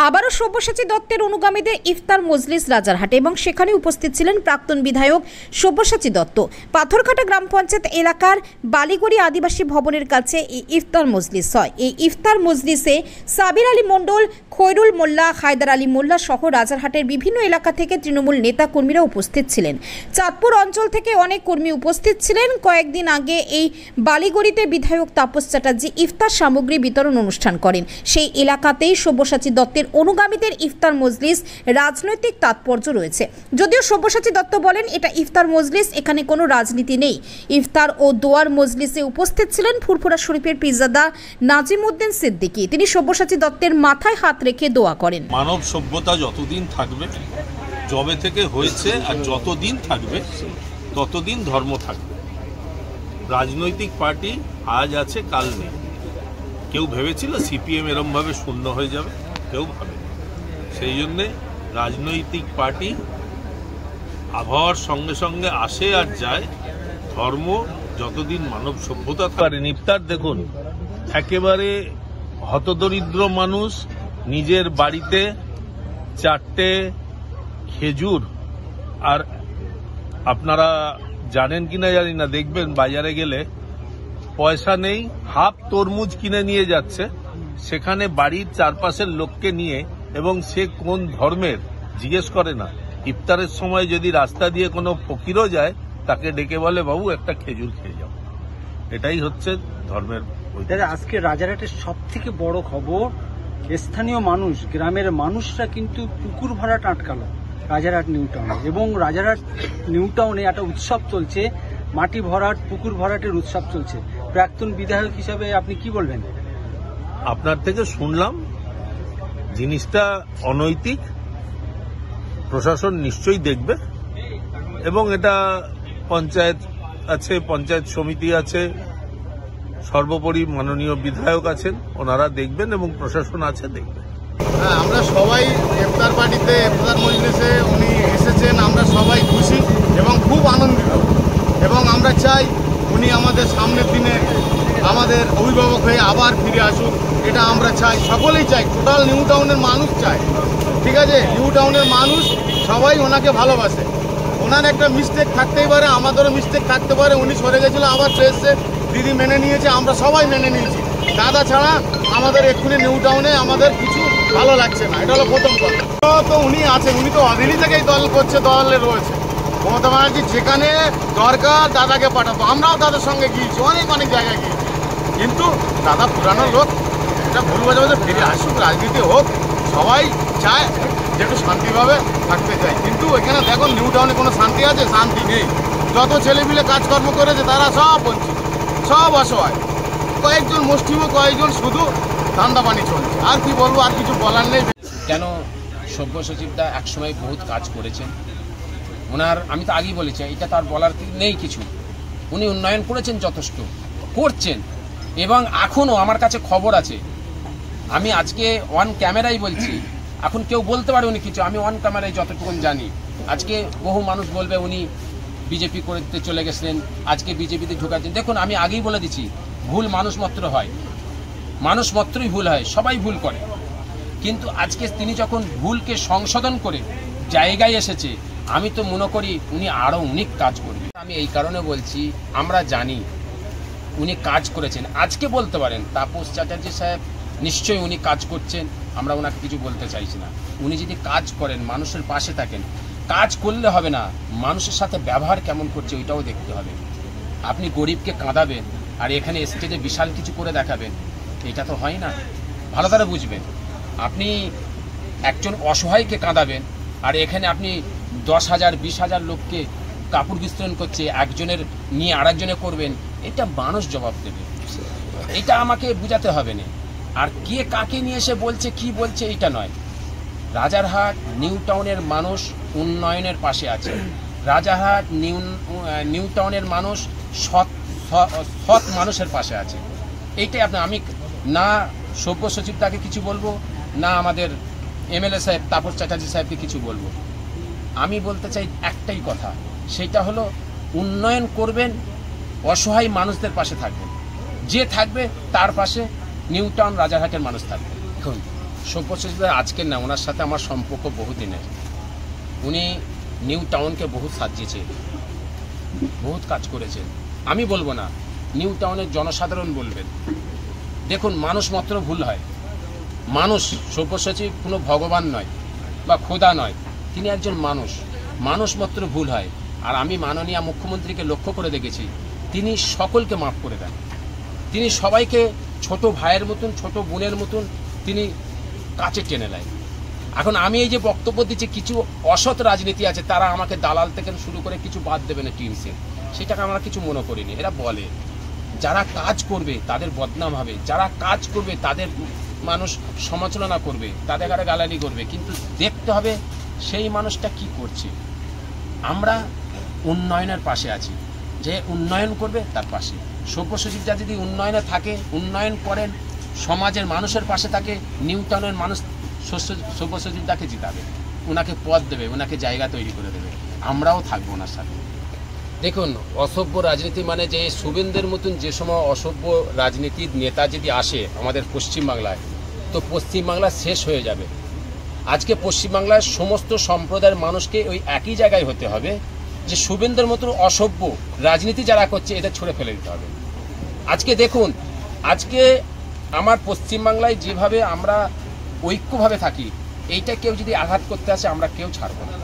আবারও সব্যসাচী দত্তের অনুগামীদের ইফতার মজলিস রাজারহাটে এবং সেখানে উপস্থিত ছিলেন প্রাক্তন বিধায়ক সব্যসাচী দত্ত। পাথরঘাটা গ্রাম পঞ্চায়েত এলাকার বালিগড়ি আদিবাসী ভবনের কাছে এই ইফতার মজলিস হয়। এই ইফতার মজলিসে সাবির আলী মণ্ডল, খৈরুল মোল্লা, হায়দার আলী মোল্লা সহ রাজারহাটের বিভিন্ন এলাকা থেকে তৃণমূল নেতা কর্মীরা উপস্থিত ছিলেন। চাঁদপুর অঞ্চল থেকে অনেক কর্মী উপস্থিত ছিলেন। কয়েকদিন আগে এই বালিগড়িতে বিধায়ক তাপস চ্যাটার্জি ইফতার সামগ্রী বিতরণ অনুষ্ঠান করেন। সেই এলাকাতেই সব্যসাচী দত্তের অনুগামীদের ইফতার মজলিস রাজনৈতিক তাৎপর্য রয়েছে। যদিও সব্যসাচী দত্ত বলেন এটা ইফতার মজলিস, এখানে কোনো রাজনীতি নেই। ইফতার ও দোয়ার মজলিসে উপস্থিত ছিলেন ফুরফুরা শরীফের পীরজাদা নাজিমউদ্দিন সিদ্দিকী। তিনি সব্যসাচী দত্তের মাথায় হাত রেখে দোয়া করেন। মানব সভ্যতা যতদিন থাকবে, জবে থেকে হয়েছে আর যতদিন থাকবে ততদিন ধর্ম থাকবে। রাজনৈতিক পার্টি আজ আছে কাল নেই। কেউ ভেবেছিল সিপিএম এরমভাবে শূন্য হয়ে যাবে, কেউ ভাবে। সেই জন্যে রাজনৈতিক পার্টি আবহাওয়ার সঙ্গে সঙ্গে আসে আর যায়। ধর্ম যতদিন মানব সভ্যতা পারেন। ইফতার দেখুন, একেবারে হতদরিদ্র মানুষ নিজের বাড়িতে 4টে খেজুর, আর আপনারা জানেন কিনা জানি না, দেখবেন বাজারে গেলে পয়সা নেই, হাফ তরমুজ কিনে নিয়ে যাচ্ছে। সেখানে বাড়ির চারপাশের লোককে নিয়ে, এবং সে কোন ধর্মের জিজ্ঞেস করে না। ইফতারের সময় যদি রাস্তা দিয়ে কোনো ফকিরও যায়, তাকে ডেকে বলে বাবু একটা খেজুর খেয়ে যাও। এটাই হচ্ছে ধর্মের। আজকে রাজারহাটের সব থেকে বড় খবর, স্থানীয় মানুষ, গ্রামের মানুষরা কিন্তু পুকুর ভরাট আটকালো রাজারহাট নিউ টাউনে, এবং রাজারহাট নিউ টাউনে একটা উৎসব চলছে, মাটি ভরাট, পুকুর ভরাটের উৎসব চলছে। প্রাক্তন বিধায়ক হিসাবে আপনি কি বলবেন? আপনার থেকে শুনলাম জিনিসটা অনৈতিক, প্রশাসন নিশ্চয়ই দেখবে, এবং এটা পঞ্চায়েত আছে, পঞ্চায়েত সমিতি আছে, সর্বোপরি মাননীয় বিধায়ক আছেন, ওনারা দেখবেন, এবং প্রশাসন আছে দেখবেন। হ্যাঁ, আমরা সবাই ইফতার পার্টিতে, ইফতার মজলিসে উনি এসেছেন, আমরা সবাই খুশি এবং খুব আনন্দিত, এবং আমরা চাই উনি আমাদের সামনের দিনে আমাদের অভিভাবক হয়ে আবার ফিরে আসুক। এটা আমরা চাই, সকলেই চাই, টোটাল নিউ টাউনের মানুষ চায়। ঠিক আছে, নিউ টাউনের মানুষ সবাই ওনাকে ভালোবাসে। ওনার একটা মিস্টেক থাকতেই পারে, আমাদেরও মিস্টেক থাকতে পারে। উনি সরে গেছিল, আবার এসছে, দিদি মেনে নিয়েছে, আমরা সবাই মেনে নিয়েছি। দাদা ছাড়া আমাদের এক্ষুনি নিউ টাউনে আমাদের কিছু ভালো লাগছে না, এটা হলো প্রথম কথা। তো উনি আছেন, উনি তো অদিনই থেকেই দল করছে, দলে রয়েছে। মমতা ব্যানার্জি যেখানে দরকার দাদাকে পাঠাবো, আমরাও তাদের সঙ্গে গিয়েছি, অনেক অনেক জায়গায় গিয়েছি। কিন্তু দাদা পুরানো লোক, এটা ভুল বোঝাবে, ফিরে আসুক, রাজনীতি হোক, সবাই চায় যে একটু শান্তিভাবে থাকতে চায়। কিন্তু এখানে দেখুন নিউ টাউনে কোনো শান্তি আছে? শান্তি নেই। যত ছেলেপিলে কাজকর্ম করেছে তারা সব বঞ্চিত, সব অসহায়। কয়েকজন মুষ্টিমেয়, কয়েকজন শুধু ধান্দা পানি চলছে। আর কি বলবো, আর কিছু বলার নেই। কেন সব্যসাচীদা একসময় বহুত কাজ করেছেন ওনার, আমি তো আগেই বলেছি, এটা তার বলার নেই কিছু। উনি উন্নয়ন করেছেন, যথেষ্ট করছেন, এবং এখনও আমার কাছে খবর আছে, আমি আজকে অন ক্যামেরাই বলছি, এখন কেউ বলতে পারে উনি কিছু, আমি অন ক্যামেরায় যতটুকু জানি। আজকে বহু মানুষ বলবে উনি বিজেপি করতে চলে গেছিলেন, আজকে বিজেপিতে ঢুকাচ্ছেন। দেখুন, আমি আগেই বলে দিচ্ছি, ভুল মানুষ মাত্র হয়, মানুষ মাত্রই ভুল হয়, সবাই ভুল করে। কিন্তু আজকে তিনি যখন ভুলকে সংশোধন করে জায়গায় এসেছে, আমি তো মনে করি উনি আরও অনেক কাজ করবে। আমি এই কারণে বলছি, আমরা জানি উনি কাজ করেছেন। আজকে বলতে পারেন তাপস চ্যাটার্জি সাহেব নিশ্চয়ই উনি কাজ করছেন, আমরা ওনাকে কিছু বলতে চাইছি না। উনি যদি কাজ করেন, মানুষের পাশে থাকেন, কাজ করলে হবে না, মানুষের সাথে ব্যবহার কেমন করছে ওইটাও দেখতে হবে। আপনি গরিবকে কাঁদাবেন আর এখানে স্টেজে বিশাল কিছু করে দেখাবেন, এটা তো হয় না। ভালো করে বুঝবেন, আপনি একজন অসহায়কে কাঁদাবেন আর এখানে আপনি 10,000 20,000 লোককে কাপড় বিস্তরণ করছে, একজনের নিয়ে আরেকজনে করবেন, এটা মানুষ জবাব দেবে। এটা আমাকে বুঝাতে হবে না। আর কে কাকে নিয়ে এসে বলছে, কি বলছে, এটা নয়। রাজারহাট নিউ টাউনের মানুষ উন্নয়নের পাশে আছে। রাজারহাট নিউ টাউনের মানুষ সৎ মানুষের পাশে আছে। এইটাই আমি না সব্যসাচীদাকে কিছু বলবো, না আমাদের এমএলএ সাহেব তাপস চ্যাটার্জি সাহেবকে কিছু বলবো। আমি বলতে চাই একটাই কথা, সেইটা হলো উন্নয়ন করবেন, অসহায় মানুষদের পাশে থাকবেন। যে থাকবে তার পাশে নিউ টাউন রাজারহাটের মানুষ থাকবে। এখন সব্যসাচী আজকের না, ওনার সাথে আমার সম্পর্ক বহুদিনের। উনি নিউ টাউনকে বহুত সাজিয়েছে, বহুত কাজ করেছেন। আমি বলবো না, নিউ টাউনের জনসাধারণ বলবেন। দেখুন, মানুষ মাত্র ভুল হয়। মানুষ, সব্যসাচী কোনো ভগবান নয় বা খোদা নয়, তিনি একজন মানুষ। মানুষ মাত্র ভুল হয়। আর আমি মাননীয় মুখ্যমন্ত্রীকে লক্ষ্য করে দেখেছি, তিনি সকলকে মাফ করে দেন। তিনি সবাইকে ছোট ভাইয়ের মতন, ছোট বোনের মতন তিনি কাছে টেনে নেয়। এখন আমি এই যে বক্তব্য দিচ্ছি, কিছু অসৎ রাজনীতি আছে, তারা আমাকে দালাল থেকে শুরু করে কিছু বাদ দেবে না টিমসে, সেটাকে আমরা কিছু মনে করিনি। এরা বলে যারা কাজ করবে তাদের বদনাম হবে, যারা কাজ করবে তাদের মানুষ সমালোচনা করবে, তাদের গায়ে গালালি করবে, কিন্তু দেখতে হবে সেই মানুষটা কি করছে। আমরা উন্নয়নের পাশে আছি, যে উন্নয়ন করবে তার পাশে। সব্যসাচীটা যদি উন্নয়নে থাকে, উন্নয়ন করেন, সমাজের মানুষের পাশে থাকে, নিউ টাউনের মানুষ সব্যসাচীটাকে জিতাবে, ওনাকে পদ দেবে, ওনাকে জায়গা তৈরি করে দেবে। আমরাও থাকবো ওনার সাথে। দেখুন, অসভ্য রাজনীতি মানে যে শুভেন্দ্রের মতন যে সময় অসভ্য রাজনীতির নেতা যদি আসে আমাদের পশ্চিমবাংলায়, তো পশ্চিমবাংলা শেষ হয়ে যাবে। আজকে পশ্চিমবাংলার সমস্ত সম্প্রদায়ের মানুষকে ওই একই জায়গায় হতে হবে যে শুভেন্দ্রের মতো অসভ্য রাজনীতি যারা করছে এটা ছুঁড়ে ফেলে দিতে হবে। আজকে দেখুন, আজকে আমার পশ্চিমবাংলায় যেভাবে আমরা ঐক্যভাবে থাকি, এইটা কেউ যদি আঘাত করতে আসে আমরা কেউ ছাড়বো না।